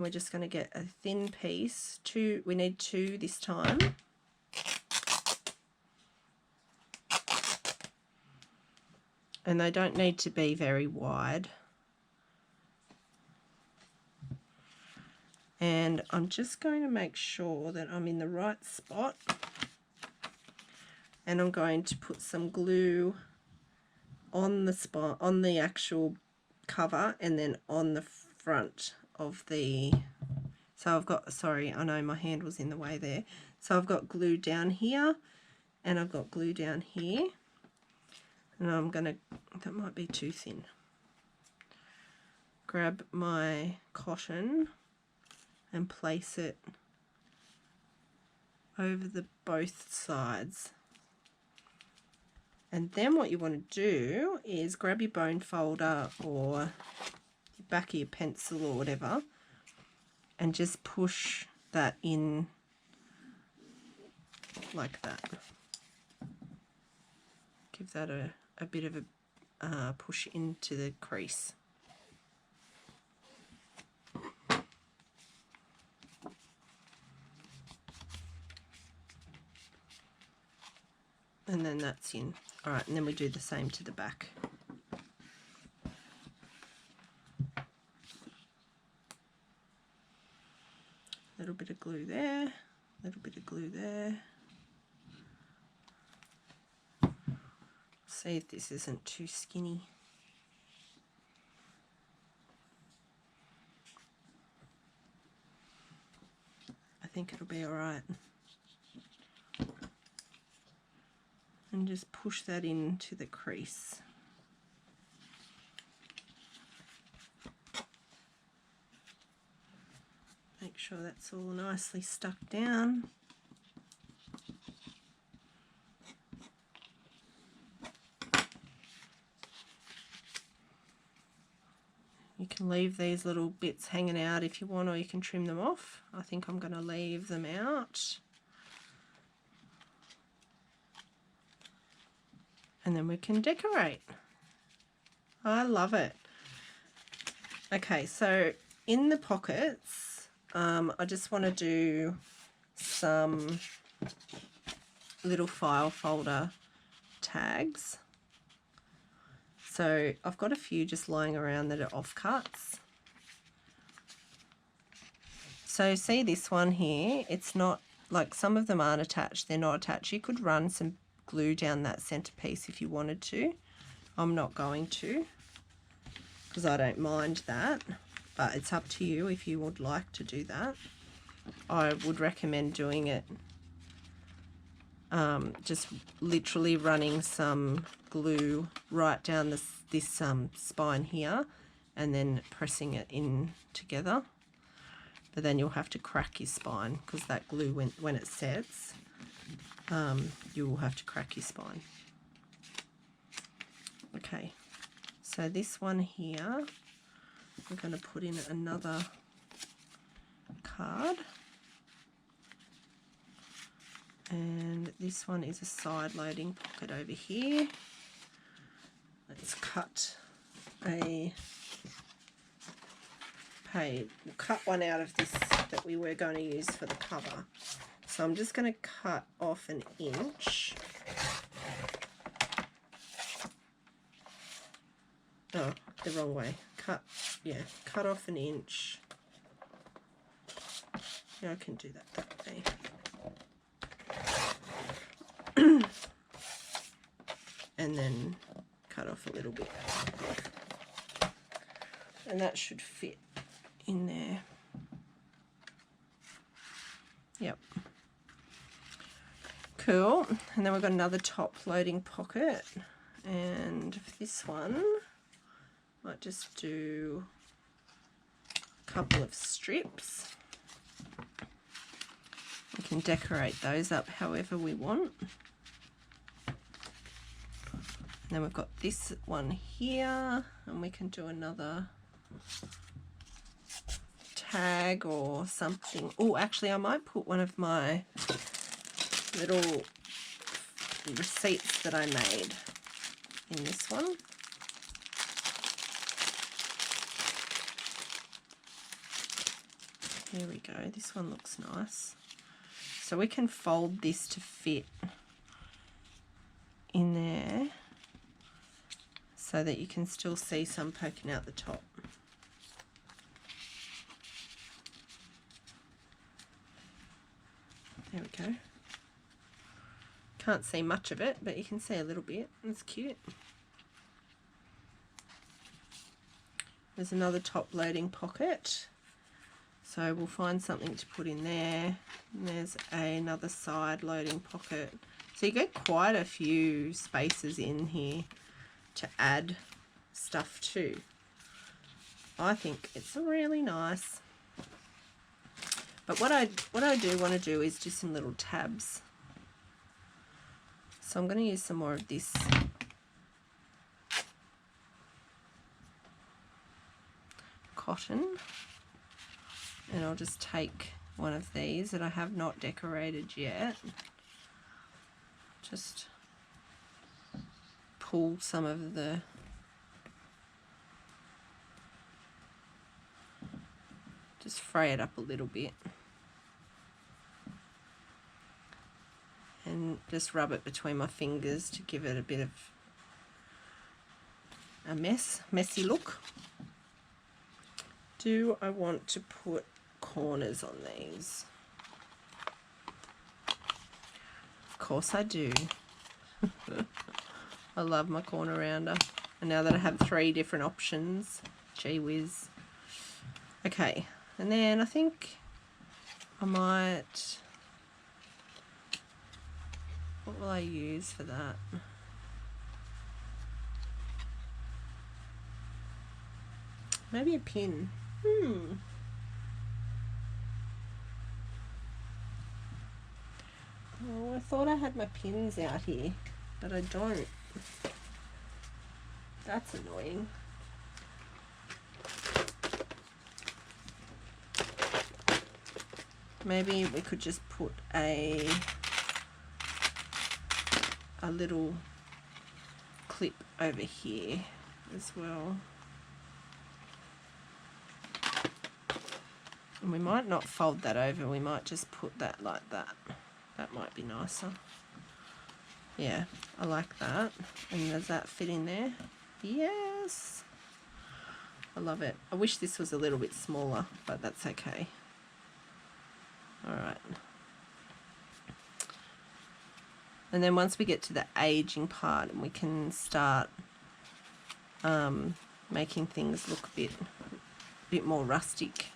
We're just going to get a thin piece. We need 2 this time. And they don't need to be very wide. And I'm just going to make sure that I'm in the right spot. And I'm going to put some glue on the spot, on the actual cover, and then on the front of the, so I've got, sorry, I know my hand was in the way there. So I've got glue down here and I've got glue down here, and I'm gonna, that might be too thin. Grab my cotton and place it over the both sides. And then what you want to do is grab your bone folder or the back of your pencil or whatever, and just push that in like that. Give that a bit of a push into the crease. And then that's in. All right, and then we do the same to the back. A little bit of glue there, a little bit of glue there. See if this isn't too skinny. I think it'll be all right. And just push that into the crease. Make sure that's all nicely stuck down. You can leave these little bits hanging out if you want, or you can trim them off. I think I'm going to leave them out. And then we can decorate. I love it. Okay, so in the pockets, I just want to do some little file folder tags. So I've got a few just lying around that are offcuts. So see this one here, it's not, like some of them aren't attached, they're not attached. You could run some glue down that centerpiece if you wanted to. I'm not going to, because I don't mind that, but it's up to you if you would like to do that. I would recommend doing it just literally running some glue right down this spine here and then pressing it in together. But then you'll have to crack your spine, because that glue, when it sets, you will have to crack your spine. Okay, so this one here, we're going to put in another card. And this one is a side loading pocket over here. Let's cut a page. We'll cut one out of this that we were going to use for the cover. So I'm just going to cut off an inch. Oh, the wrong way. Cut off an inch. Yeah, I can do that way. And then cut off a little bit. And that should fit in there. Yep. Cool. And then we've got another top loading pocket. And for this one, might just do a couple of strips. We can decorate those up however we want. And then we've got this one here, and we can do another tag or something. Oh, actually I might put one of my little receipts that I made in this one. There we go. This one looks nice. So we can fold this to fit in there so that you can still see some poking out the top. There we go. Can't see much of it, but you can see a little bit. It's cute. There's another top loading pocket. So we'll find something to put in there. And there's another side loading pocket. So you get quite a few spaces in here to add stuff to. I think it's really nice. But what I do want to do is do some little tabs. So I'm going to use some more of this cotton, and I'll just take one of these that I have not decorated yet. Just pull some of the fray it up a little bit and just rub it between my fingers to give it a bit of a messy look. Do I want to put corners on these? Of course I do. I love my corner rounder. And now that I have 3 different options, gee whiz. Okay, and then I think I might... What will I use for that? Maybe a pin. Oh, I thought I had my pins out here, but I don't. That's annoying. Maybe we could just put a little clip over here as well. And we might not fold that over, we might just put that like that. That might be nicer. Yeah, I like that. And does that fit in there? Yes! I love it. I wish this was a little bit smaller, but that's okay. Alright. And then once we get to the aging part, and we can start making things look a bit more rustic.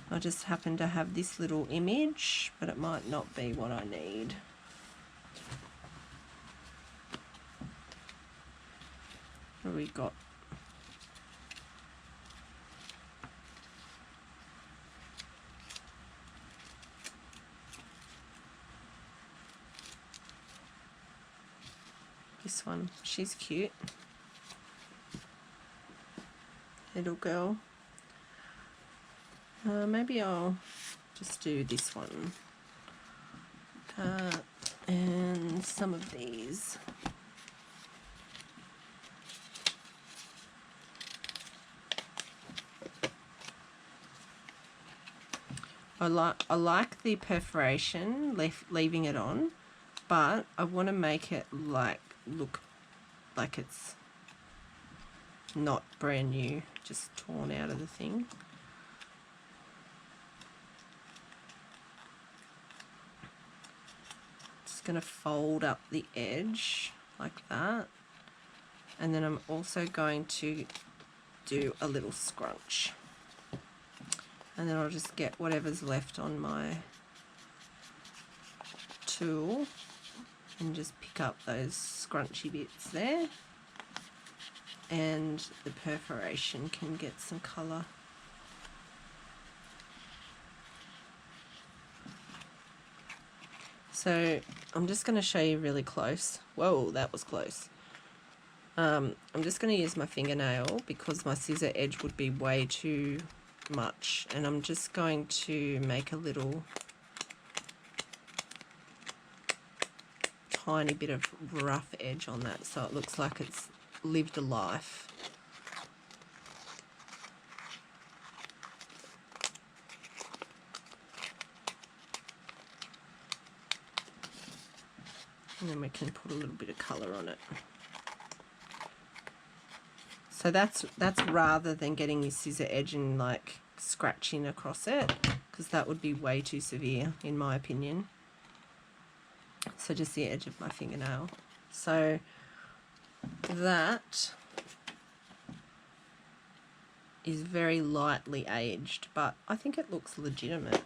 I just happen to have this little image, but it might not be what I need. What have we got? This one, she's cute. Little girl. Maybe I'll just do this one. And some of these. I like the perforation, leaving it on, but I want to make it look like it's not brand new, just torn out of the thing. Just going to fold up the edge like that, and then I'm also going to do a little scrunch, and then I'll just get whatever's left on my tool and just pick up those scrunchy bits there, and the perforation can get some colour. So I'm just going to show you really close. Whoa, that was close. I'm just going to use my fingernail because my scissor edge would be way too much, and I'm just going to make a little tiny bit of rough edge on that so it looks like it's lived a life. And then we can put a little bit of colour on it. So that's rather than getting your scissor edge and like scratching across it, because that would be way too severe in my opinion. So just the edge of my fingernail. So that is very lightly aged, but I think it looks legitimate.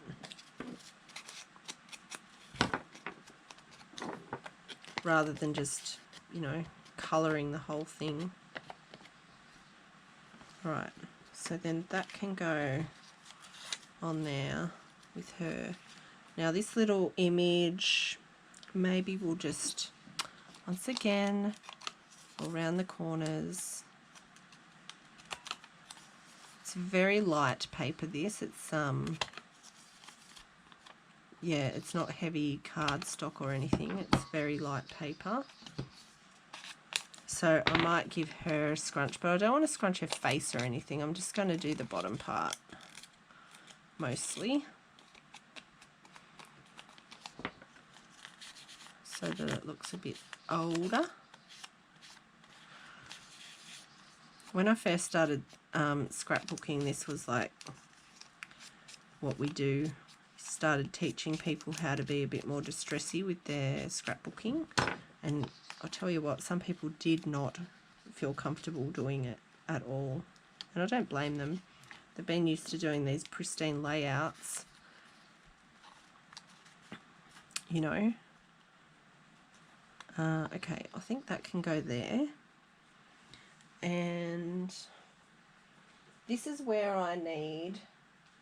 Rather than just, you know, colouring the whole thing. Right, so then that can go on there with her. Now this little image, maybe we'll just, once again, around the corners. It's very light paper, this. It's, yeah, it's not heavy cardstock or anything. It's very light paper. So I might give her a scrunch, but I don't want to scrunch her face or anything. I'm just going to do the bottom part mostly, so that it looks a bit older. When I first started scrapbooking, this was like what we do. Started teaching people how to be a bit more distressy with their scrapbooking, and I'll tell you what, some people did not feel comfortable doing it at all, and I don't blame them. They've been used to doing these pristine layouts, you know. Okay, I think that can go there. And this is where I need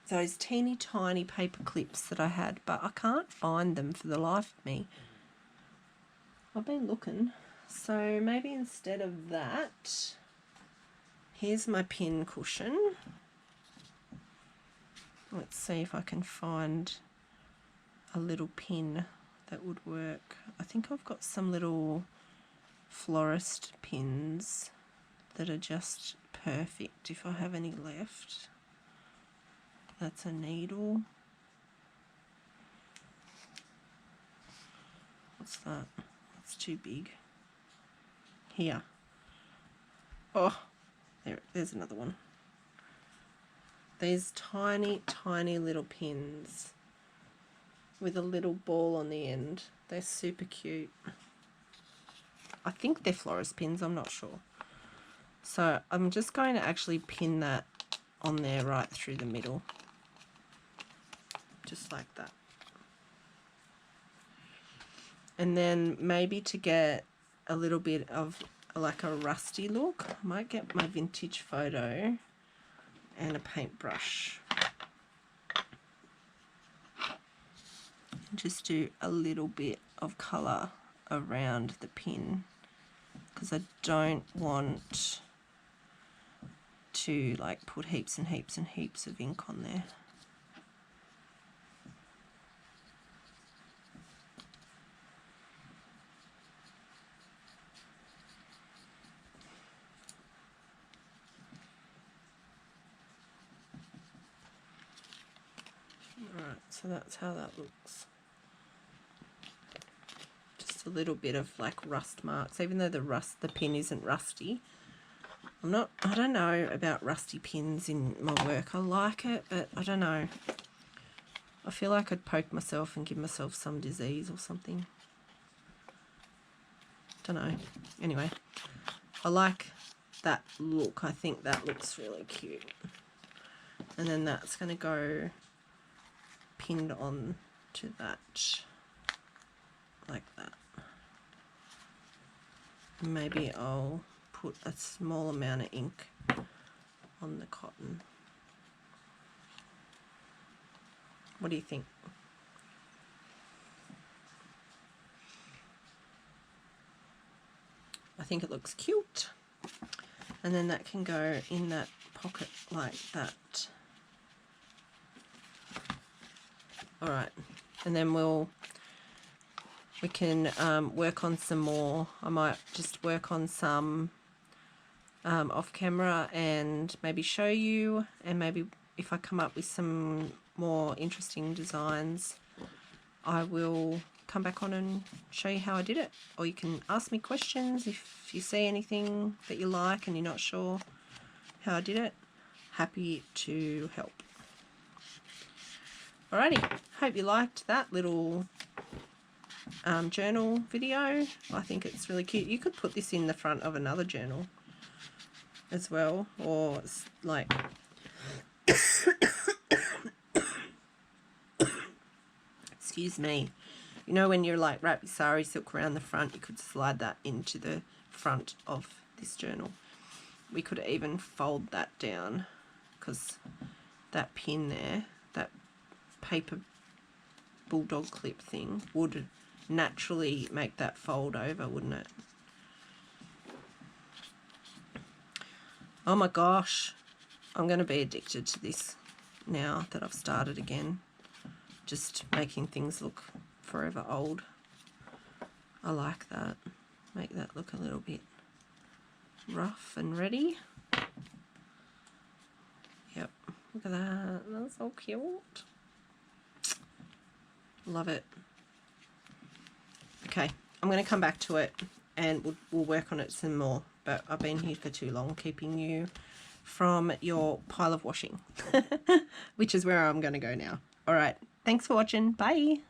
those teeny tiny paper clips that I had, but I can't find them for the life of me. I've been looking, so maybe instead of that, here's my pin cushion. Let's see if I can find a little pin that would work. I think I've got some little florist pins that are just perfect if I have any left. That's a needle. What's that? That's too big. Here. Oh, there's another one. These tiny, tiny little pins with a little ball on the end. They're super cute. I think they're florist pins, I'm not sure. So I'm just going to actually pin that on there right through the middle. Just like that. And then maybe to get a little bit of like a rusty look, I might get my vintage photo and a paintbrush. Just do a little bit of colour around the pin, because I don't want to like put heaps and heaps and heaps of ink on there. Alright, so that's how that looks. Just a little bit of like rust marks, even though the pin isn't rusty. I don't know about rusty pins in my work. I like it, but I don't know. I feel like I'd poke myself and give myself some disease or something. Don't know. Anyway, I like that look. I think that looks really cute. And then that's going to go pinned on to that, like that. Maybe I'll put a small amount of ink on the cotton. What do you think? I think it looks cute. And then that can go in that pocket like that. Alright, and then we can work on some more. I might just work on some off camera and maybe show you, and maybe if I come up with some more interesting designs, I will come back on and show you how I did it. Or you can ask me questions if you see anything that you like and you're not sure how I did it. Happy to help. Alrighty, hope you liked that little journal video. I think it's really cute. You could put this in the front of another journal as well, or like excuse me, you know, when you're like wrap your sari silk around the front, you could slide that into the front of this journal. We could even fold that down, because that pin there, that paper bulldog clip thing, would naturally make that fold over, wouldn't it? Oh my gosh, I'm going to be addicted to this now that I've started again. Just making things look forever old. I like that. Make that look a little bit rough and ready. Yep, look at that. That's so cute. Love it. Okay, I'm going to come back to it and we'll work on it some more. But I've been here for too long, keeping you from your pile of washing, which is where I'm going to go now. All right, thanks for watching. Bye.